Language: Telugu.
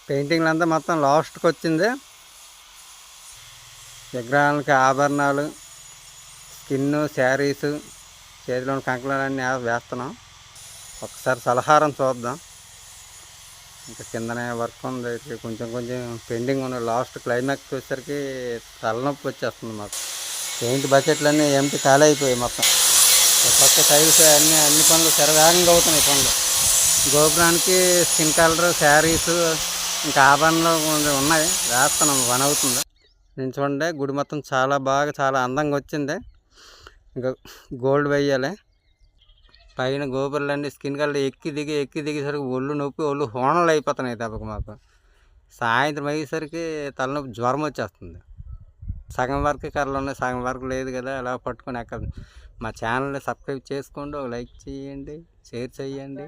పెయింటింగ్లు అంతా మొత్తం లాస్ట్కి వచ్చింది. విగ్రహాలకి ఆభరణాలు, స్కిన్, శారీస్, చేతిలోని కంకణాలన్నీ వేస్తున్నాం. ఒకసారి సలహారం చూద్దాం. ఇంకా కిందనే వర్క్ ఉంది, కొంచెం కొంచెం పెండింగ్ ఉన్న. లాస్ట్ క్లైమాక్స్ వచ్చేసరికి తలనొప్పి వచ్చేస్తుంది మాకు. పెయింట్ బకెట్లన్నీ ఎంటీ ఖాళీ అయిపోయాయి మొత్తం. కొత్త టైల్స్ అన్ని పనులు శరవేగంగా అవుతున్నాయి పనులు. గోపురానికి స్కిన్ కలర్, శారీస్, ఇంకా ఆభరణలు ఉన్నాయి, వేస్తున్నాం, పని అవుతుంది. నేను చూడండి, గుడి మొత్తం చాలా బాగా చాలా అందంగా వచ్చింది. ఇంకా గోల్డ్ వేయాలి. పైన గోపురాలన్నీ స్కిన్ కలర్ ఎక్కి దిగేసరికి ఒళ్ళు నొప్పి, ఒళ్ళు హోనలు అయిపోతున్నాయి దెబ్బకు మాకు. సాయంత్రం అయ్యేసరికి తలనొప్పి, జ్వరం వచ్చేస్తుంది. సగం వరకు కర్రలు ఉన్నాయి, సగం వరకు లేదు కదా, అలా పట్టుకొని ఎక్కడ. మా ఛానల్ని సబ్స్క్రైబ్ చేసుకోండి, ఒక లైక్ చేయండి, షేర్ చేయండి.